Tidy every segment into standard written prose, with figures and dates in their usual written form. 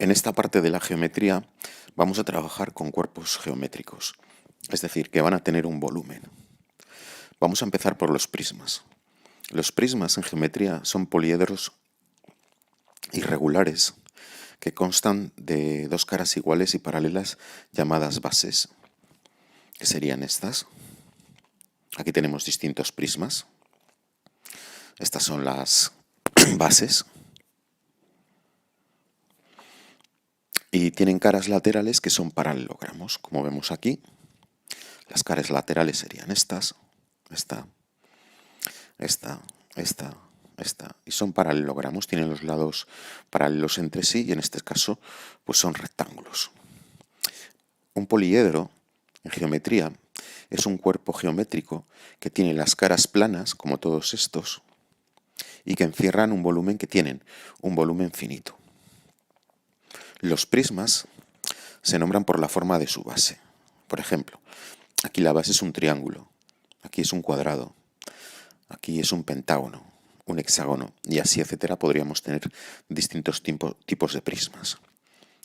En esta parte de la geometría vamos a trabajar con cuerpos geométricos, es decir, que van a tener un volumen. Vamos a empezar por los prismas. Los prismas en geometría son poliedros irregulares que constan de dos caras iguales y paralelas llamadas bases, que serían estas. Aquí tenemos distintos prismas. Estas son las bases. Y tienen caras laterales que son paralelogramos, como vemos aquí. Las caras laterales serían esta, esta. Y son paralelogramos, tienen los lados paralelos entre sí y en este caso pues son rectángulos. Un poliedro en geometría es un cuerpo geométrico que tiene las caras planas, como todos estos, y que encierran un volumen que tienen un volumen finito. Los prismas se nombran por la forma de su base. Por ejemplo, aquí la base es un triángulo, aquí es un cuadrado, aquí es un pentágono, un hexágono, y así, etcétera, podríamos tener distintos tipos de prismas.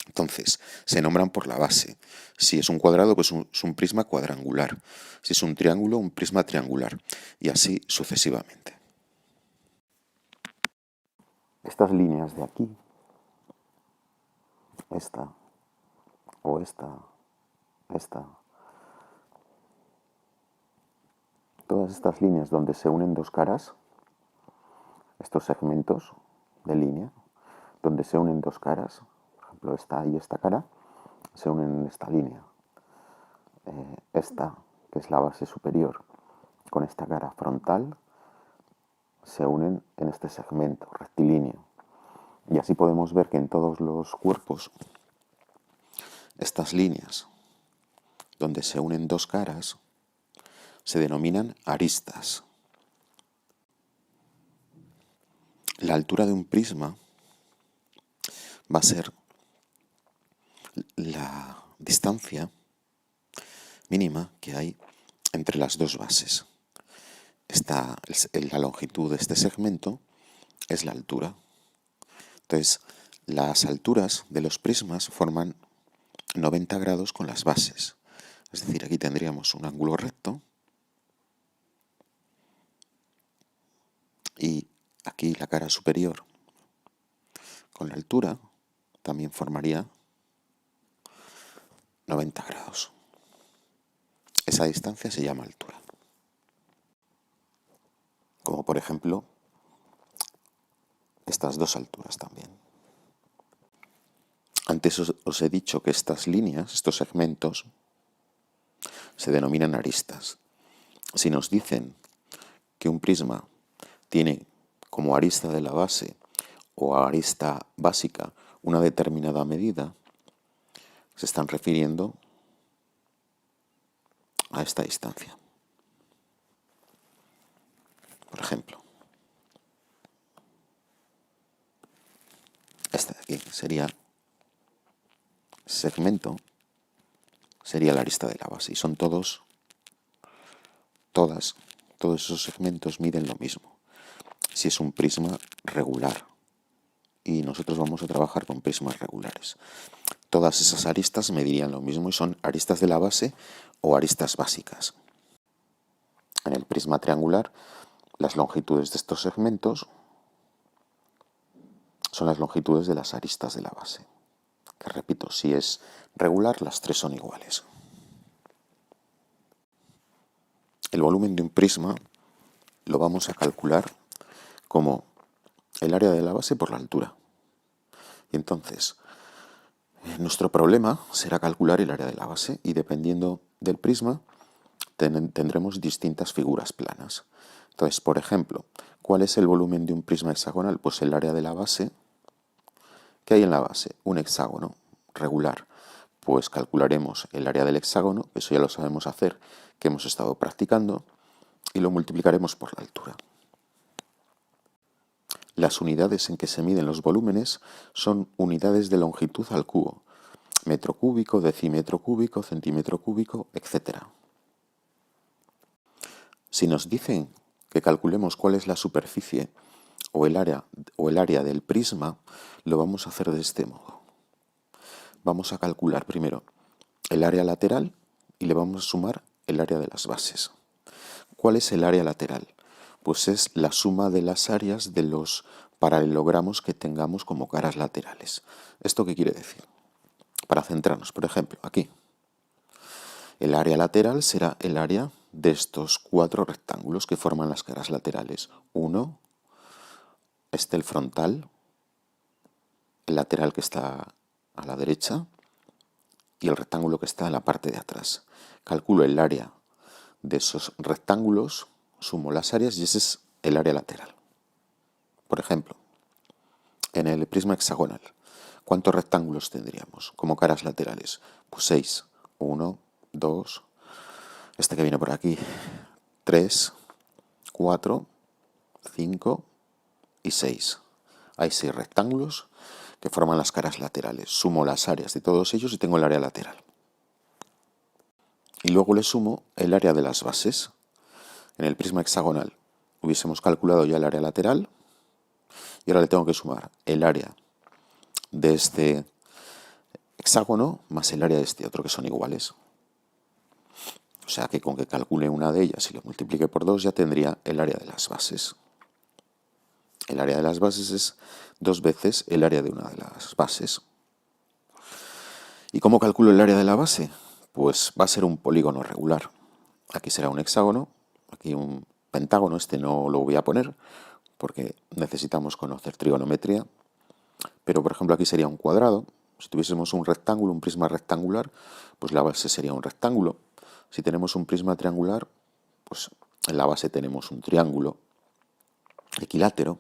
Entonces, se nombran por la base. Si es un cuadrado, pues es un prisma cuadrangular. Si es un triángulo, un prisma triangular. Y así sucesivamente. Estas líneas de aquí, esta, o esta, todas estas líneas donde se unen dos caras, estos segmentos de línea, donde se unen dos caras, por ejemplo esta y esta cara, se unen en esta línea. Esta, que es la base superior, con esta cara frontal, se unen en este segmento rectilíneo. Y así podemos ver que en todos los cuerpos, estas líneas, donde se unen dos caras, se denominan aristas. La altura de un prisma va a ser la distancia mínima que hay entre las dos bases. La longitud de este segmento es la altura. Entonces, las alturas de los prismas forman 90 grados con las bases. Es decir, aquí tendríamos un ángulo recto y aquí la cara superior con la altura también formaría 90 grados. Esa distancia se llama altura. Como por ejemplo estas dos alturas también. Antes os he dicho que estas líneas, estos segmentos, se denominan aristas. Si nos dicen que un prisma tiene como arista de la base o arista básica una determinada medida, se están refiriendo a esta distancia. Por ejemplo, este de aquí sería segmento, sería la arista de la base. Y son todos esos segmentos miden lo mismo. Si es un prisma regular. Y nosotros vamos a trabajar con prismas regulares. Todas esas aristas medirían lo mismo y son aristas de la base o aristas básicas. En el prisma triangular, las longitudes de estos segmentos son las longitudes de las aristas de la base. Que repito, si es regular, las tres son iguales. El volumen de un prisma lo vamos a calcular como el área de la base por la altura. Y entonces, nuestro problema será calcular el área de la base y dependiendo del prisma tendremos distintas figuras planas. Entonces, por ejemplo, ¿cuál es el volumen de un prisma hexagonal? Pues el área de la base. ¿Qué hay en la base? Un hexágono regular. Pues calcularemos el área del hexágono, eso ya lo sabemos hacer, que hemos estado practicando, y lo multiplicaremos por la altura. Las unidades en que se miden los volúmenes son unidades de longitud al cubo, metro cúbico, decímetro cúbico, centímetro cúbico, etc. Si nos dicen que calculemos cuál es la superficie o el área del prisma, lo vamos a hacer de este modo. vamos a calcular primero el área lateral y le vamos a sumar el área de las bases. ¿Cuál es el área lateral? Pues es la suma de las áreas de los paralelogramos que tengamos como caras laterales. ¿Esto qué quiere decir? Para centrarnos, por ejemplo, aquí. El área lateral será el área de estos 4 rectángulos que forman las caras laterales. Uno, el frontal, el lateral que está a la derecha y el rectángulo que está en la parte de atrás. Calculo el área de esos rectángulos, sumo las áreas y ese es el área lateral. Por ejemplo, en el prisma hexagonal, ¿cuántos rectángulos tendríamos como caras laterales? Pues 6. 1, 2, este que viene por aquí, 3, 4, 5 y 6. Hay 6 rectángulos que forman las caras laterales. Sumo las áreas de todos ellos y tengo el área lateral. Y luego le sumo el área de las bases. En el prisma hexagonal hubiésemos calculado ya el área lateral y ahora le tengo que sumar el área de este hexágono más el área de este otro, que son iguales. O sea que con que calcule una de ellas y lo multiplique por 2 ya tendría el área de las bases. El área de las bases es 2 veces el área de una de las bases. ¿Y cómo calculo el área de la base? Pues va a ser un polígono regular. Aquí será un hexágono, aquí un pentágono, este no lo voy a poner porque necesitamos conocer trigonometría. Pero por ejemplo aquí sería un cuadrado. Si tuviésemos un rectángulo, un prisma rectangular, pues la base sería un rectángulo. Si tenemos un prisma triangular, pues en la base tenemos un triángulo equilátero.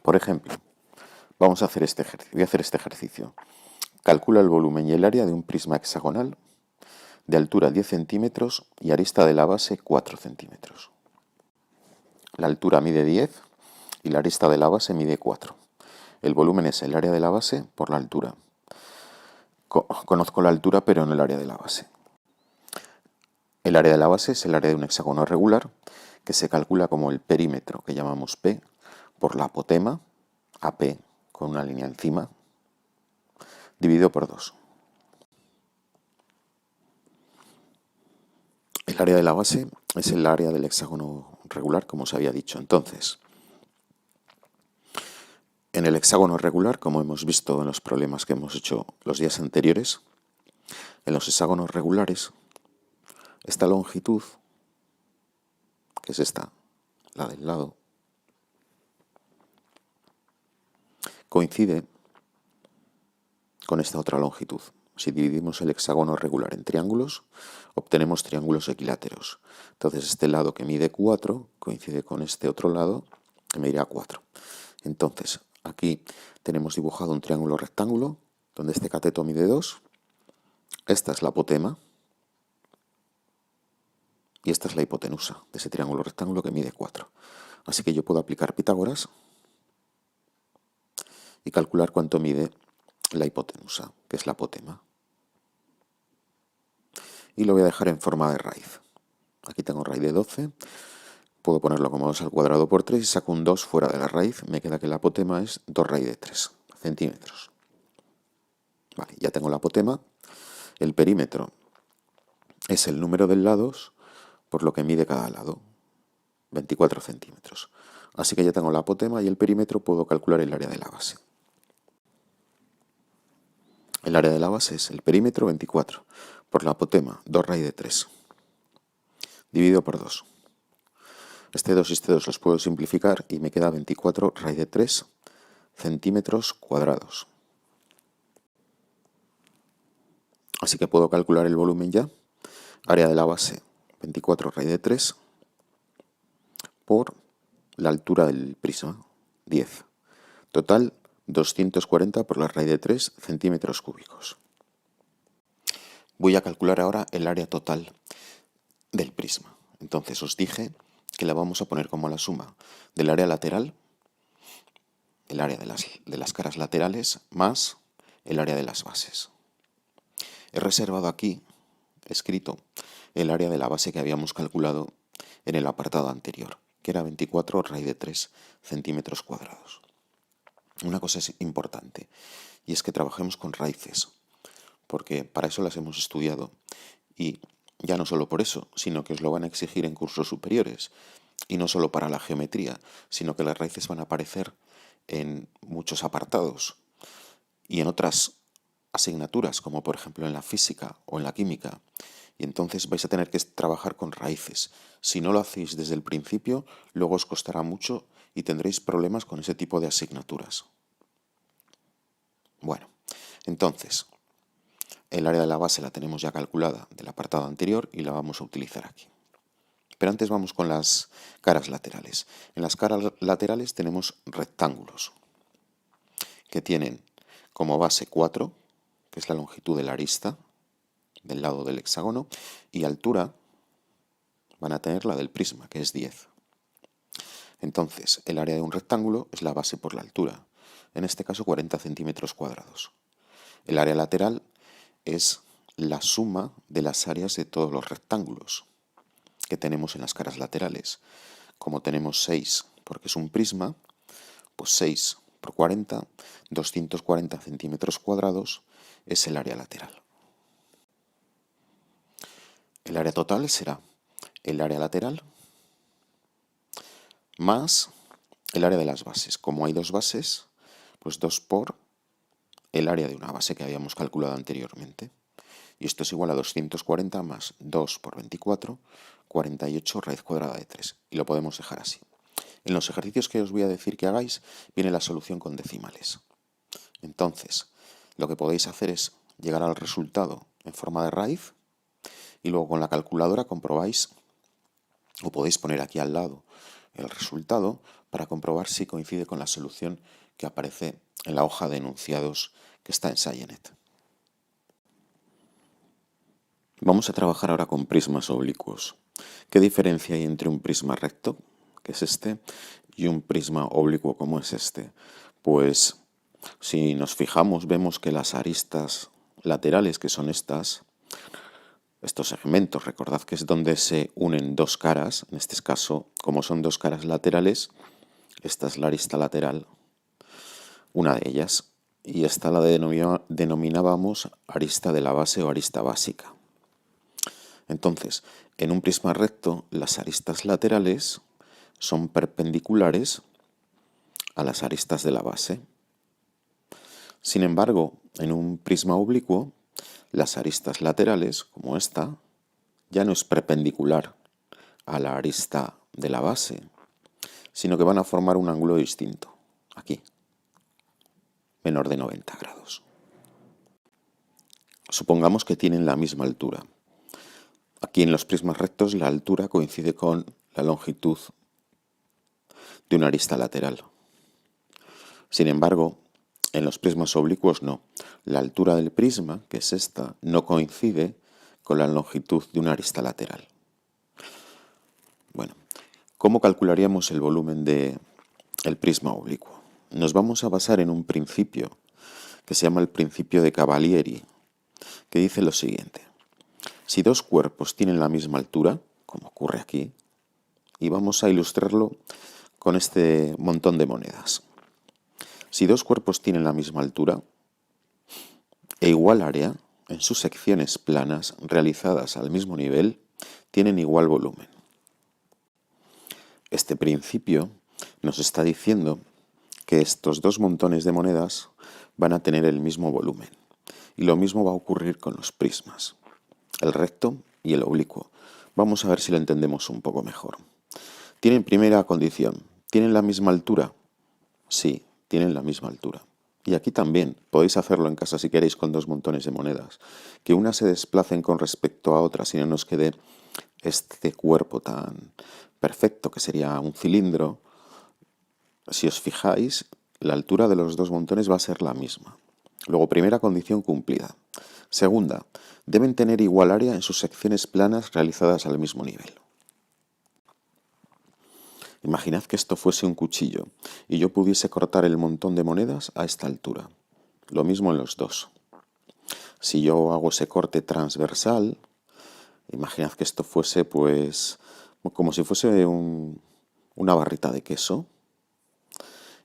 Por ejemplo, vamos a hacer este ejercicio. Voy a hacer este ejercicio. Calcula el volumen y el área de un prisma hexagonal de altura 10 centímetros y arista de la base 4 centímetros. La altura mide 10 y la arista de la base mide 4. El volumen es el área de la base por la altura. Conozco la altura, pero no el área de la base. El área de la base es el área de un hexágono regular que se calcula como el perímetro, que llamamos P, por la apotema, AP, con una línea encima, dividido por 2. El área de la base es el área del hexágono regular, como os había dicho. Entonces, en el hexágono regular, como hemos visto en los problemas que hemos hecho los días anteriores, en los hexágonos regulares, esta longitud, que es esta, la del lado, coincide con esta otra longitud. Si dividimos el hexágono regular en triángulos, obtenemos triángulos equiláteros. Entonces este lado que mide 4 coincide con este otro lado que medirá 4. Entonces aquí tenemos dibujado un triángulo rectángulo donde este cateto mide 2. Esta es la apotema y esta es la hipotenusa de ese triángulo rectángulo que mide 4. Así que yo puedo aplicar Pitágoras y calcular cuánto mide la hipotenusa, que es la apotema. Y lo voy a dejar en forma de raíz. Aquí tengo raíz de 12, puedo ponerlo como 2 al cuadrado por 3 y saco un 2 fuera de la raíz. Me queda que la apotema es 2 raíz de 3 centímetros. Vale, ya tengo la apotema. El perímetro es el número de lados por lo que mide cada lado, 24 centímetros. Así que ya tengo la apotema y el perímetro, puedo calcular el área de la base. El área de la base es el perímetro 24 por la apotema 2 raíz de 3 dividido por 2. Este 2 y este 2 los puedo simplificar y me queda 24 raíz de 3 centímetros cuadrados. Así que puedo calcular el volumen ya. Área de la base 24 raíz de 3 por la altura del prisma, 10. Total 240 por la raíz de 3 centímetros cúbicos. Voy a calcular ahora el área total del prisma. Entonces os dije que la vamos a poner como la suma del área lateral, el área de las caras laterales, más el área de las bases. He reservado aquí, escrito, el área de la base que habíamos calculado en el apartado anterior, que era 24 raíz de 3 centímetros cuadrados. una cosa es importante, y es que trabajemos con raíces, porque para eso las hemos estudiado. Y ya no solo por eso, sino que os lo van a exigir en cursos superiores. Y no solo para la geometría, sino que las raíces van a aparecer en muchos apartados y en otras asignaturas, como por ejemplo en la física o en la química. Y entonces vais a tener que trabajar con raíces. Si no lo hacéis desde el principio, luego os costará mucho y tendréis problemas con ese tipo de asignaturas. Bueno, entonces, el área de la base la tenemos ya calculada del apartado anterior y la vamos a utilizar aquí. Pero antes vamos con las caras laterales. En las caras laterales tenemos rectángulos que tienen como base 4, que es la longitud de la arista del lado del hexágono, y altura van a tener la del prisma, que es 10. Entonces, el área de un rectángulo es la base por la altura, en este caso 40 centímetros cuadrados. El área lateral es la suma de las áreas de todos los rectángulos que tenemos en las caras laterales. Como tenemos 6, porque es un prisma, pues 6 por 40, 240 centímetros cuadrados es el área lateral. El área total será el área lateral más el área de las bases. Como hay dos bases, pues 2 por el área de una base que habíamos calculado anteriormente. Y esto es igual a 240 más 2 por 24, 48 raíz cuadrada de 3. Y lo podemos dejar así. En los ejercicios que os voy a decir que hagáis, viene la solución con decimales. Entonces, lo que podéis hacer es llegar al resultado en forma de raíz y luego con la calculadora comprobáis, o podéis poner aquí al lado el resultado para comprobar si coincide con la solución que aparece en la hoja de enunciados que está en Sciennet. Vamos a trabajar ahora con prismas oblicuos. ¿Qué diferencia hay entre un prisma recto, que es este, y un prisma oblicuo como es este? Pues si nos fijamos vemos que las aristas laterales, que son estos segmentos, recordad que es donde se unen dos caras, en este caso, como son dos caras laterales, esta es la arista lateral, una de ellas, y esta la denominábamos arista de la base o arista básica. Entonces, en un prisma recto, las aristas laterales son perpendiculares a las aristas de la base. Sin embargo, en un prisma oblicuo, las aristas laterales, como esta, ya no es perpendicular a la arista de la base, sino que van a formar un ángulo distinto, aquí, menor de 90 grados. Supongamos que tienen la misma altura. Aquí en los prismas rectos la altura coincide con la longitud de una arista lateral. Sin embargo, en los prismas oblicuos no. La altura del prisma, que es esta, no coincide con la longitud de una arista lateral. Bueno, ¿cómo calcularíamos el volumen del prisma oblicuo? Nos vamos a basar en un principio que se llama el principio de Cavalieri, que dice lo siguiente. Si dos cuerpos tienen la misma altura, como ocurre aquí, y vamos a ilustrarlo con este montón de monedas. Si dos cuerpos tienen la misma altura e igual área, en sus secciones planas realizadas al mismo nivel, tienen igual volumen. Este principio nos está diciendo que estos dos montones de monedas van a tener el mismo volumen. Y lo mismo va a ocurrir con los prismas, el recto y el oblicuo. Vamos a ver si lo entendemos un poco mejor. Tienen primera condición, ¿tienen la misma altura? Sí, tienen la misma altura. Y aquí también, podéis hacerlo en casa si queréis con dos montones de monedas. Que unas se desplacen con respecto a otras y no nos quede este cuerpo tan perfecto que sería un cilindro. Si os fijáis, la altura de los dos montones va a ser la misma. Luego, primera condición cumplida. Segunda, deben tener igual área en sus secciones planas realizadas al mismo nivel. Imaginad que esto fuese un cuchillo y yo pudiese cortar el montón de monedas a esta altura. Lo mismo en los dos. Si yo hago ese corte transversal, imaginad que esto fuese pues como si fuese una barrita de queso.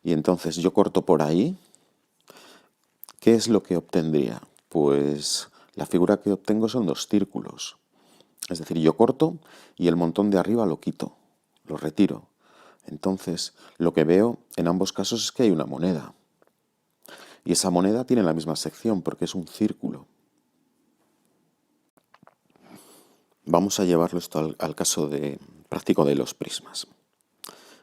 y entonces yo corto por ahí, ¿qué es lo que obtendría? Pues la figura que obtengo son dos círculos. Es decir, yo corto y el montón de arriba lo quito, lo retiro. Entonces, lo que veo en ambos casos es que hay una moneda. Y esa moneda tiene la misma sección porque es un círculo. Vamos a llevarlo esto al caso práctico de los prismas.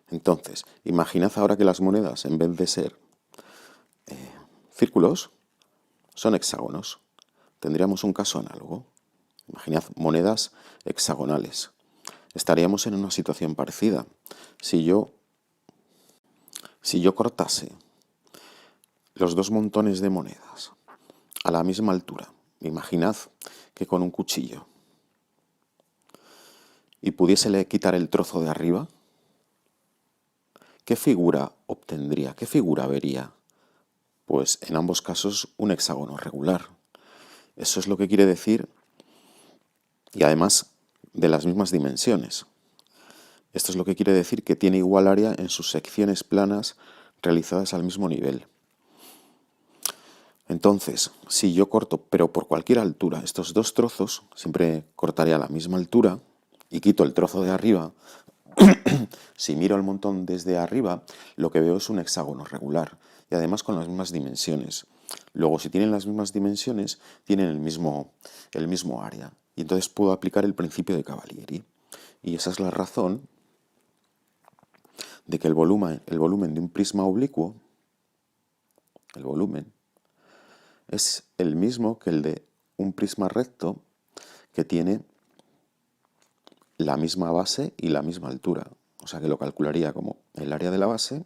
Entonces, imaginad ahora que las monedas, en vez de ser círculos, son hexágonos. Tendríamos un caso análogo. Imaginad monedas hexagonales. Estaríamos en una situación parecida. Si yo cortase los dos montones de monedas a la misma altura, imaginad que con un cuchillo, y pudiésele quitar el trozo de arriba, ¿qué figura obtendría? ¿Qué figura vería? Pues en ambos casos un hexágono regular. Eso es lo que quiere decir, y además de las mismas dimensiones. Esto es lo que quiere decir que tiene igual área en sus secciones planas realizadas al mismo nivel. Entonces, si yo corto, pero por cualquier altura, estos dos trozos, siempre cortaría a la misma altura y quito el trozo de arriba. Si miro el montón desde arriba, lo que veo es un hexágono regular y además con las mismas dimensiones. Luego, si tienen las mismas dimensiones, tienen el mismo área. Y entonces puedo aplicar el principio de Cavalieri. Y esa es la razón de que el volumen de un prisma oblicuo, el volumen, es el mismo que el de un prisma recto que tiene la misma base y la misma altura. O sea que lo calcularía como el área de la base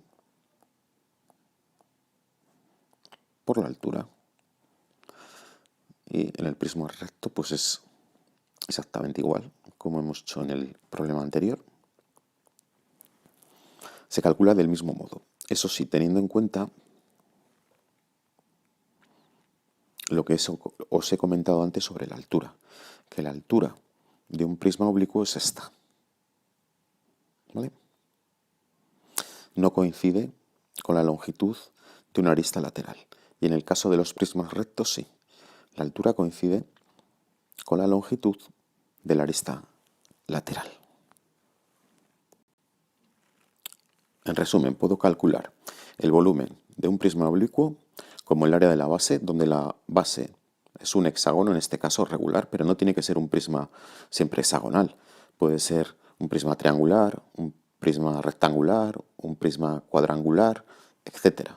por la altura. Y en el prisma recto pues es exactamente igual, como hemos hecho en el problema anterior. Se calcula del mismo modo. Eso sí, teniendo en cuenta lo que os he comentado antes sobre la altura, que la altura de un prisma oblicuo es esta. ¿Vale? No coincide con la longitud de una arista lateral. Y en el caso de los prismas rectos, sí. La altura coincide con la longitud de la arista lateral. En resumen, puedo calcular el volumen de un prisma oblicuo como el área de la base, donde la base es un hexágono, en este caso regular, pero no tiene que ser un prisma siempre hexagonal. Puede ser un prisma triangular, un prisma rectangular, un prisma cuadrangular, etc.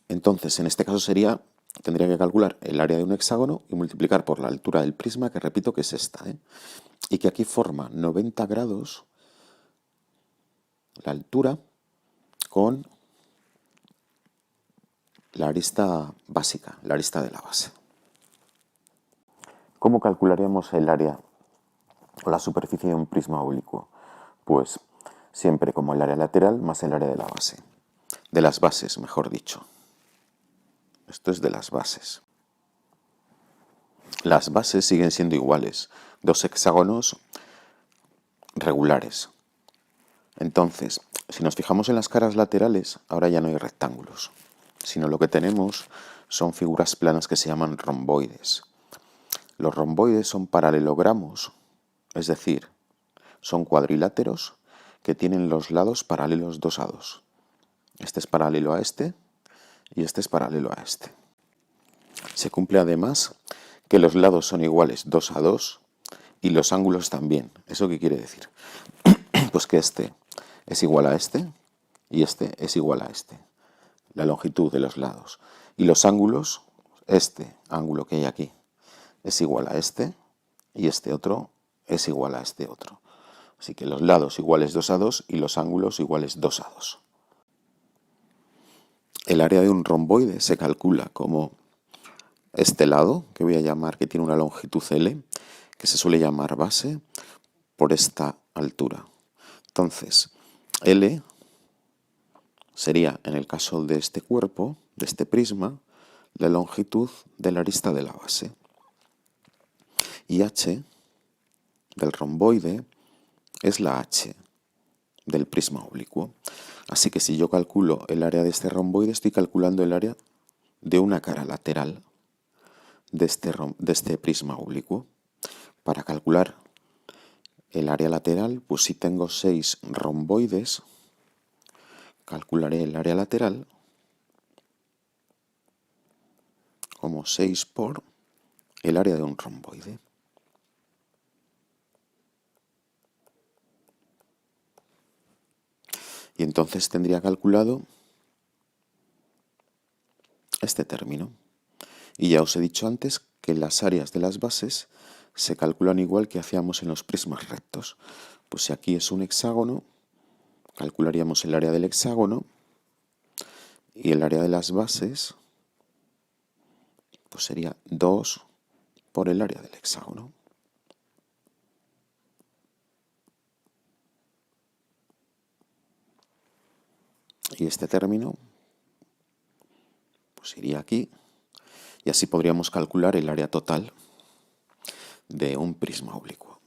Entonces, en este caso tendría que calcular el área de un hexágono y multiplicar por la altura del prisma, que repito que es esta, y que aquí forma 90 grados la altura con la arista básica, la arista de la base. ¿Cómo calcularíamos el área o la superficie de un prisma oblicuo? Pues siempre como el área lateral más el área de la base. De las bases, mejor dicho. Esto es de las bases. Las bases siguen siendo iguales, dos hexágonos regulares. Entonces, si nos fijamos en las caras laterales, ahora ya no hay rectángulos, sino lo que tenemos son figuras planas que se llaman romboides. Los romboides son paralelogramos, es decir, son cuadriláteros que tienen los lados paralelos 2 a 2. Este es paralelo a este y este es paralelo a este. Se cumple además que los lados son iguales 2 a 2 y los ángulos también. ¿Eso qué quiere decir? Pues que este es igual a este y este es igual a este. La longitud de los lados. Y los ángulos, este ángulo que hay aquí es igual a este y este otro es igual a este otro. Así que los lados iguales 2 a 2 y los ángulos iguales 2 a 2. El área de un romboide se calcula como este lado, que voy a llamar, que tiene una longitud L, que se suele llamar base, por esta altura. Entonces, L sería, en el caso de este cuerpo, de este prisma, la longitud de la arista de la base. Y H del romboide es la H del prisma oblicuo. Así que si yo calculo el área de este romboide, estoy calculando el área de una cara lateral de este prisma oblicuo. Para calcular el área lateral, pues si tengo 6 romboides, calcularé el área lateral como 6 por el área de un romboide. Y entonces tendría calculado este término. Y ya os he dicho antes que las áreas de las bases se calculan igual que hacíamos en los prismas rectos. Pues si aquí es un hexágono, calcularíamos el área del hexágono y el área de las bases pues sería 2 por el área del hexágono. Y este término pues iría aquí. Y así podríamos calcular el área total de un prisma oblicuo.